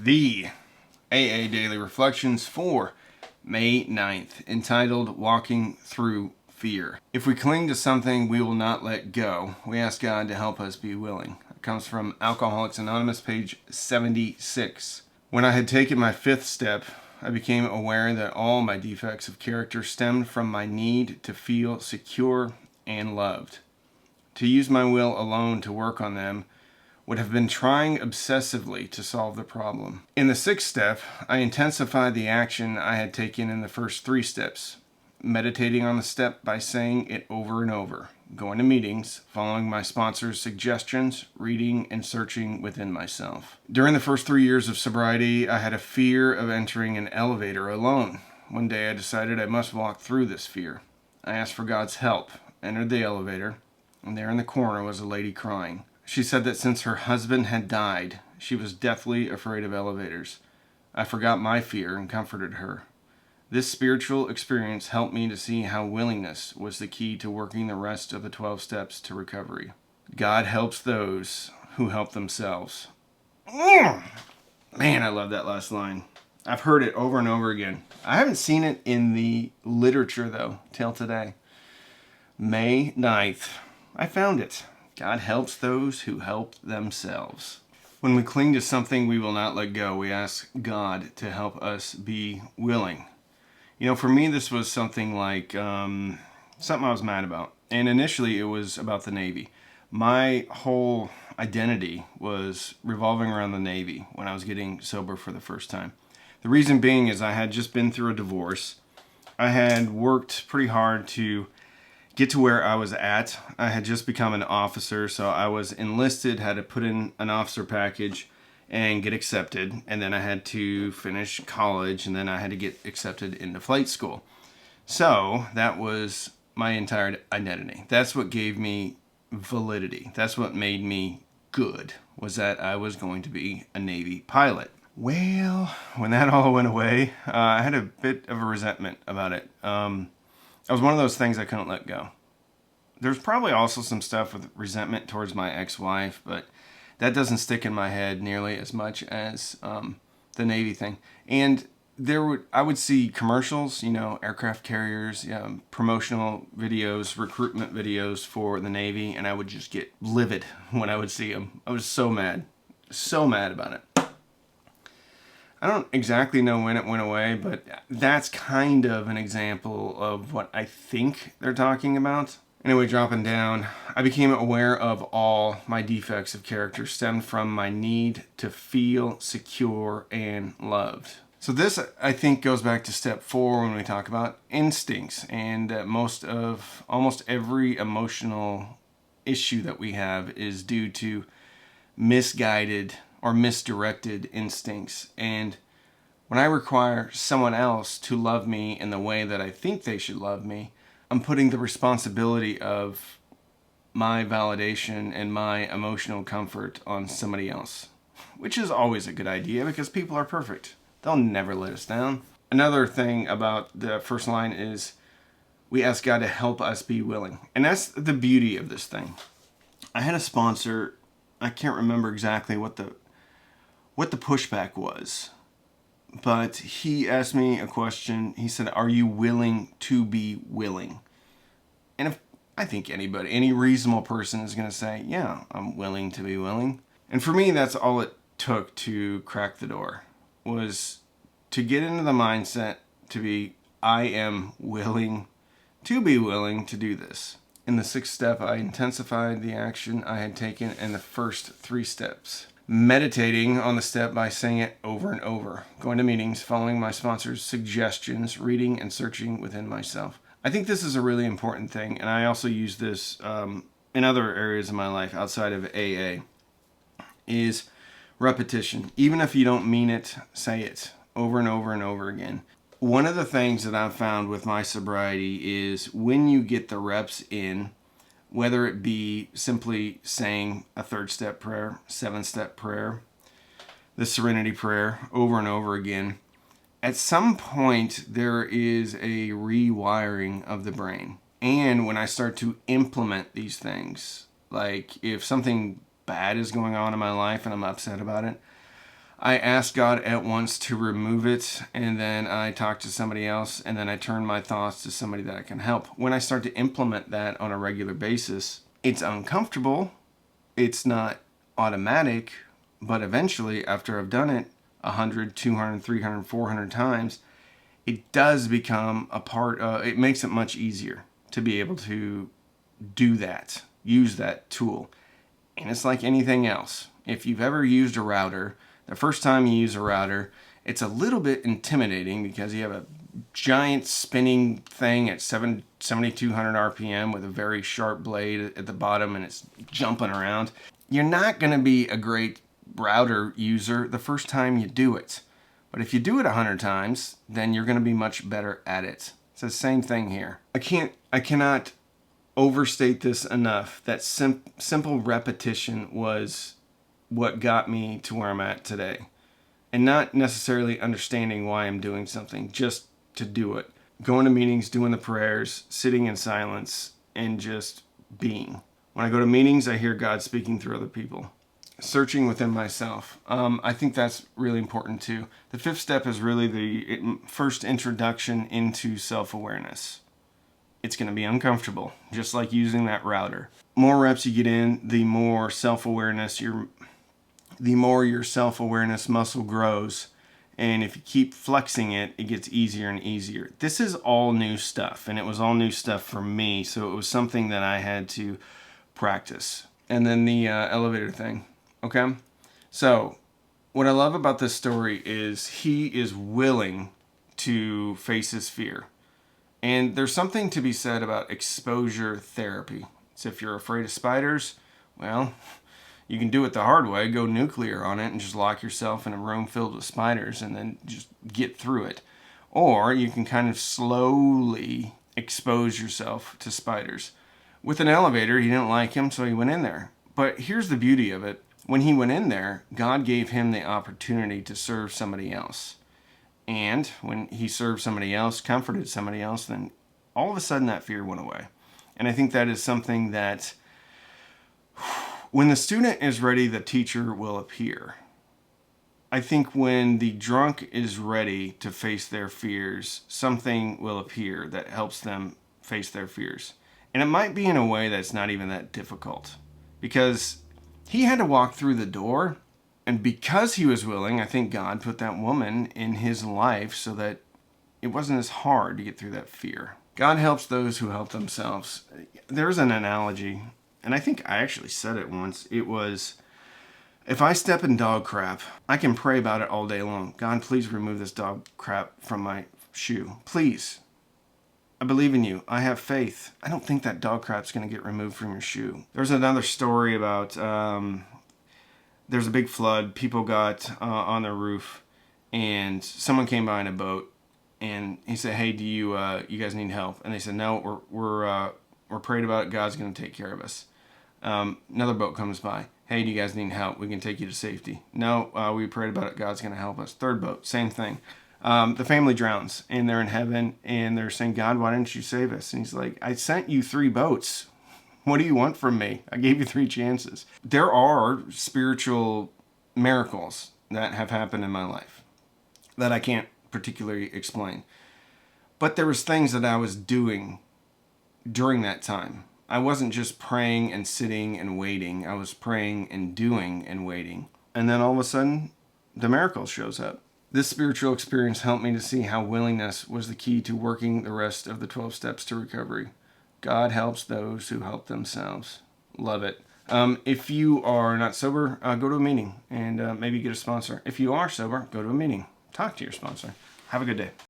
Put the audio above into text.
The AA Daily Reflections for May 9th, entitled Walking Through Fear. If we cling to something we will not let go, we ask God to help us be willing. It comes from Alcoholics Anonymous, page 76. When I had taken my fifth step, I became aware that all my defects of character stemmed from my need to feel secure and loved. To use my will alone to work on them would have been trying obsessively to solve the problem. In the sixth step, I intensified the action I had taken in the first three steps, meditating on the step by saying it over and over, going to meetings, following my sponsor's suggestions, reading and searching within myself. During the first 3 years of sobriety, I had a fear of entering an elevator alone. One day I decided I must walk through this fear. I asked for God's help, entered the elevator, and there in the corner was a lady crying. She said that since her husband had died, she was deathly afraid of elevators. I forgot my fear and comforted her. This spiritual experience helped me to see how willingness was the key to working the rest of the 12 steps to recovery. God helps those who help themselves. Man, I love that last line. I've heard it over and over again. I haven't seen it in the literature, though, till today. May 9th. I found it. God helps those who help themselves. When we cling to something we will not let go, we ask God to help us be willing. You know, for me, this was something like something I was mad about. And initially, it was about the Navy. My whole identity was revolving around the Navy when I was getting sober for the first time. The reason being is I had just been through a divorce. I had worked pretty hard to get to where I was at. I had just become an officer, so I was enlisted, had to put in an officer package and get accepted, and then I had to finish college, and then I had to get accepted into flight school. So that was my entire identity. That's what gave me validity. That's what made me good, was that I was going to be a Navy pilot. Well, when that all went away, I had a bit of a resentment about it. It was one of those things I couldn't let go. There's probably also some stuff with resentment towards my ex-wife, but that doesn't stick in my head nearly as much as the Navy thing. And I would see commercials, aircraft carriers, promotional videos, recruitment videos for the Navy, and I would just get livid when I would see them. I was so mad about it. I don't exactly know when it went away, but that's kind of an example of what I think they're talking about. Anyway, dropping down, I became aware of all my defects of character stemmed from my need to feel secure and loved. So this, I think, goes back to step 4 when we talk about instincts, and almost every emotional issue that we have is due to misguided or misdirected instincts. And when I require someone else to love me in the way that I think they should love me, I'm putting the responsibility of my validation and my emotional comfort on somebody else, which is always a good idea because people are perfect. They'll never let us down. Another thing about the first line is we ask God to help us be willing. And that's the beauty of this thing. I had a sponsor, I can't remember exactly what the pushback was, but he asked me a question. He said, "Are you willing to be willing?" And if I think any reasonable person is going to say, "Yeah, I'm willing to be willing." And for me, that's all it took to crack the door, was to get into the mindset to be, I am willing to be willing to do this. In the sixth step, I intensified the action I had taken in the first 3 steps. Meditating on the step by saying it over and over, going to meetings, following my sponsor's suggestions, reading and searching within myself. I think this is a really important thing, and I also use this in other areas of my life outside of AA, is repetition. Even if you don't mean it, say it over and over and over again. One of the things that I've found with my sobriety is when you get the reps in, whether it be simply saying a 3rd step prayer, 7th step prayer, the serenity prayer over and over again, at some point there is a rewiring of the brain. And when I start to implement these things, like if something bad is going on in my life and I'm upset about it, I asked God at once to remove it, and then I talked to somebody else, and then I turn my thoughts to somebody that I can help. When I start to implement that on a regular basis, it's uncomfortable, it's not automatic, but eventually, after I've done it 100, 200, 300, 400 times, it does become a part of, it makes it much easier to be able to do that, use that tool. And it's like anything else. If you've ever used a router, the first time you use a router, it's a little bit intimidating because you have a giant spinning thing at 7,200 RPM with a very sharp blade at the bottom, and it's jumping around. You're not going to be a great router user the first time you do it. But if you do it 100 times, then you're going to be much better at it. It's the same thing here. I cannot overstate this enough that simple repetition was what got me to where I'm at today. And not necessarily understanding why I'm doing something, just to do it. Going to meetings, doing the prayers, sitting in silence, and just being. When I go to meetings, I hear God speaking through other people. Searching within myself. I think that's really important too. The fifth step is really the first introduction into self-awareness. It's going to be uncomfortable, just like using that router. More reps you get in, the more self-awareness your self-awareness muscle grows. And if you keep flexing it, it gets easier and easier. This is all new stuff, and it was all new stuff for me, so it was something that I had to practice. And then the elevator thing. Okay, so what I love about this story is he is willing to face his fear. And there's something to be said about exposure therapy. So if you're afraid of spiders, well, you can do it the hard way. Go nuclear on it and just lock yourself in a room filled with spiders and then just get through it. Or you can kind of slowly expose yourself to spiders. With an elevator, he didn't like him, so he went in there. But here's the beauty of it. When he went in there, God gave him the opportunity to serve somebody else. And when he served somebody else, comforted somebody else, then all of a sudden that fear went away. And I think that is something that when the student is ready, the teacher will appear. I think when the drunk is ready to face their fears, something will appear that helps them face their fears. And it might be in a way that's not even that difficult. Because he had to walk through the door, and because he was willing, I think God put that woman in his life so that it wasn't as hard to get through that fear. God helps those who help themselves. There's an analogy, and I think I actually said it once. It was, if I step in dog crap, I can pray about it all day long. God, please remove this dog crap from my shoe. Please. I believe in you. I have faith. I don't think that dog crap's going to get removed from your shoe. There's another story about there's a big flood. People got on their roof, and someone came by in a boat, and he said, "Hey, do you guys need help?" And they said, "No, we're prayed about it. God's going to take care of us." Another boat comes by. "Hey, do you guys need help? We can take you to safety." "No, we prayed about it. God's going to help us." Third boat, same thing. The family drowns, and they're in heaven, and they're saying, "God, why didn't you save us?" And he's like, "I sent you 3 boats. What do you want from me? I gave you 3 chances." There are spiritual miracles that have happened in my life that I can't particularly explain. But there was things that I was doing during that time. I wasn't just praying and sitting and waiting. I was praying and doing and waiting. And then all of a sudden, the miracle shows up. This spiritual experience helped me to see how willingness was the key to working the rest of the 12 steps to recovery. God helps those who help themselves. Love it. If you are not sober, go to a meeting and maybe get a sponsor. If you are sober, go to a meeting. Talk to your sponsor. Have a good day.